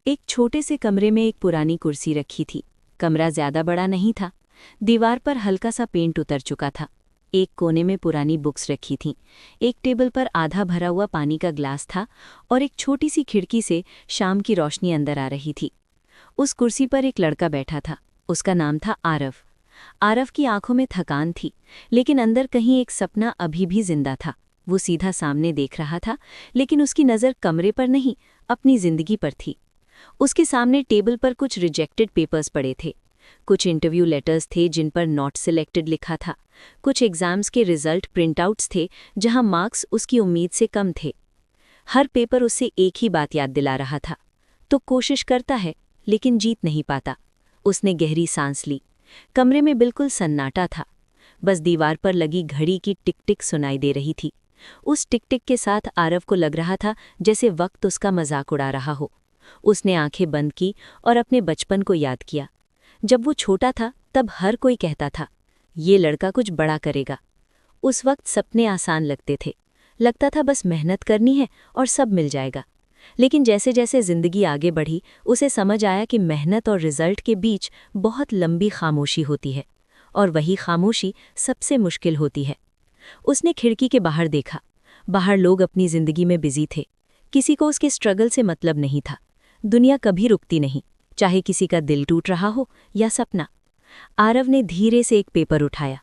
एक छोटे से कमरे में एक पुरानी कुर्सी रखी थी। कमरा ज्यादा बड़ा नहीं था। दीवार पर हल्का सा पेंट उतर चुका था। एक कोने में पुरानी बुक्स रखी थीं। एक टेबल पर आधा भरा हुआ पानी का ग्लास था और एक छोटी सी खिड़की से शाम की रोशनी अंदर आ रही थी। उस कुर्सी पर एक लड़का बैठा था। उसका नाम था आरव। आरव की आंखों में थकान थी, लेकिन अंदर कहीं एक सपना अभी भी जिंदा था। वो सीधा सामने देख रहा था, लेकिन उसकी नज़र कमरे पर नहीं, अपनी जिंदगी पर थी। उसके सामने टेबल पर कुछ रिजेक्टेड पेपर्स पड़े थे। कुछ इंटरव्यू लेटर्स थे जिन पर नॉट सिलेक्टेड लिखा था। कुछ एग्जाम्स के रिजल्ट प्रिंटआउट्स थे जहां मार्क्स उसकी उम्मीद से कम थे। हर पेपर उससे एक ही बात याद दिला रहा था, तो कोशिश करता है लेकिन जीत नहीं पाता। उसने गहरी सांस ली। कमरे में बिल्कुल सन्नाटा था। बस दीवार पर लगी घड़ी की टिक टिक सुनाई दे रही थी। उस टिक टिक के साथ आरव को लग रहा था जैसे वक्त उसका मजाक उड़ा रहा हो। उसने आंखें बंद की और अपने बचपन को याद किया। जब वो छोटा था तब हर कोई कहता था, ये लड़का कुछ बड़ा करेगा। उस वक्त सपने आसान लगते थे। लगता था बस मेहनत करनी है और सब मिल जाएगा। लेकिन जैसे जैसे जिंदगी आगे बढ़ी, उसे समझ आया कि मेहनत और रिजल्ट के बीच बहुत लंबी खामोशी होती है, और वही खामोशी सबसे मुश्किल होती है। उसने खिड़की के बाहर देखा। बाहर लोग अपनी जिंदगी में बिजी थे। किसी को उसके स्ट्रगल से मतलब नहीं था। दुनिया कभी रुकती नहीं, चाहे किसी का दिल टूट रहा हो या सपना। आरव ने धीरे से एक पेपर उठाया।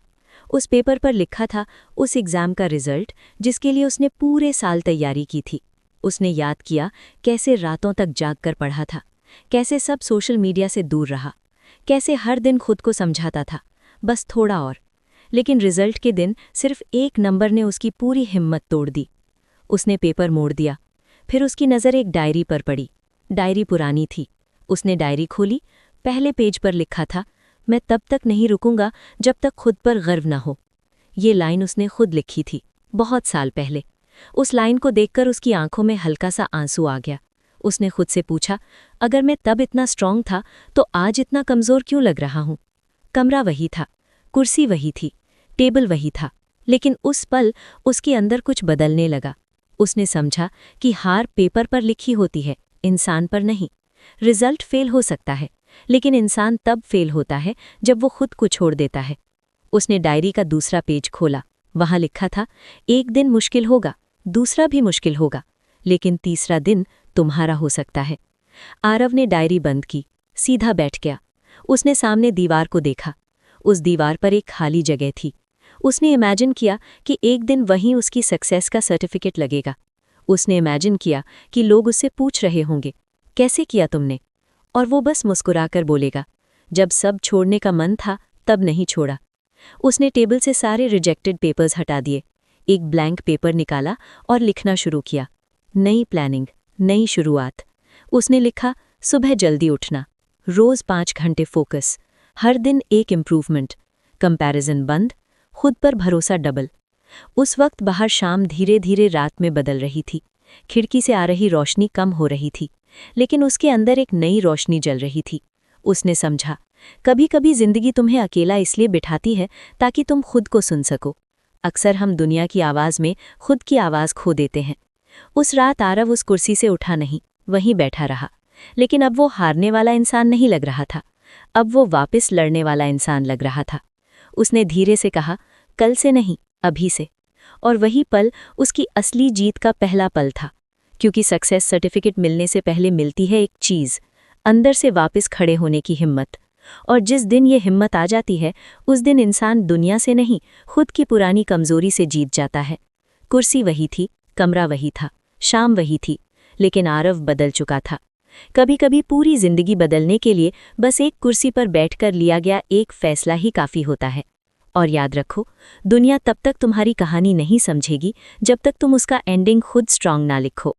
उस पेपर पर लिखा था उस एग्जाम का रिजल्ट जिसके लिए उसने पूरे साल तैयारी की थी। उसने याद किया कैसे रातों तक जागकर पढ़ा था, कैसे सब सोशल मीडिया से दूर रहा, कैसे हर दिन खुद को समझाता था बस थोड़ा और। लेकिन रिजल्ट के दिन सिर्फ एक नंबर ने उसकी पूरी हिम्मत तोड़ दी। उसने पेपर मोड़ दिया। फिर उसकी नज़र एक डायरी पर पड़ी। डायरी पुरानी थी। उसने डायरी खोली। पहले पेज पर लिखा था, मैं तब तक नहीं रुकूंगा जब तक खुद पर गर्व न हो। ये लाइन उसने खुद लिखी थी, बहुत साल पहले। उस लाइन को देखकर उसकी आंखों में हल्का सा आंसू आ गया। उसने खुद से पूछा, अगर मैं तब इतना स्ट्रांग था तो आज इतना कमज़ोर क्यों लग रहा हूँ। कमरा वही था, कुर्सी वही थी, टेबल वही था, लेकिन उस पल उसके अंदर कुछ बदलने लगा। उसने समझा कि हार पेपर पर लिखी होती है, इंसान पर नहीं। रिजल्ट फेल हो सकता है, लेकिन इंसान तब फेल होता है जब वो खुद को छोड़ देता है। उसने डायरी का दूसरा पेज खोला। वहां लिखा था, एक दिन मुश्किल होगा, दूसरा भी मुश्किल होगा, लेकिन तीसरा दिन तुम्हारा हो सकता है। आरव ने डायरी बंद की, सीधा बैठ गया। उसने सामने दीवार को देखा। उस दीवार पर एक खाली जगह थी। उसने इमेजिन किया कि एक दिन वहीं उसकी सक्सेस का सर्टिफिकेट लगेगा। उसने इमेजिन किया कि लोग उससे पूछ रहे होंगे, कैसे किया तुमने? और वो बस मुस्कुराकर बोलेगा, जब सब छोड़ने का मन था तब नहीं छोड़ा। उसने टेबल से सारे रिजेक्टेड पेपर्स हटा दिए। एक ब्लैंक पेपर निकाला और लिखना शुरू किया। नई प्लानिंग, नई शुरुआत। उसने लिखा, सुबह जल्दी उठना, रोज 5 घंटे फोकस, हर दिन एक इम्प्रूवमेंट, कंपैरिजन बंद, खुद पर भरोसा डबल। उस वक्त बाहर शाम धीरे धीरे रात में बदल रही थी। खिड़की से आ रही रोशनी कम हो रही थी, लेकिन उसके अंदर एक नई रोशनी जल रही थी। उसने समझा, कभी कभी जिंदगी तुम्हें अकेला इसलिए बिठाती है ताकि तुम खुद को सुन सको। अक्सर हम दुनिया की आवाज़ में खुद की आवाज़ खो देते हैं। उस रात आरव उस कुर्सी से उठा नहीं, वहीं बैठा रहा। लेकिन अब वो हारने वाला इंसान नहीं लग रहा था। अब वो वापस लड़ने वाला इंसान लग रहा था। उसने धीरे से कहा, कल से नहीं, अभी से। और वही पल उसकी असली जीत का पहला पल था, क्योंकि सक्सेस सर्टिफिकेट मिलने से पहले मिलती है एक चीज़, अंदर से वापस खड़े होने की हिम्मत। और जिस दिन ये हिम्मत आ जाती है, उस दिन इंसान दुनिया से नहीं, खुद की पुरानी कमजोरी से जीत जाता है। कुर्सी वही थी, कमरा वही था, शाम वही थी, लेकिन आरव बदल चुका था। कभी कभी पूरी जिंदगी बदलने के लिए बस एक कुर्सी पर बैठकर लिया गया एक फैसला ही काफ़ी होता है। और याद रखो, दुनिया तब तक तुम्हारी कहानी नहीं समझेगी जब तक तुम उसका एंडिंग खुद स्ट्रांग ना लिखो।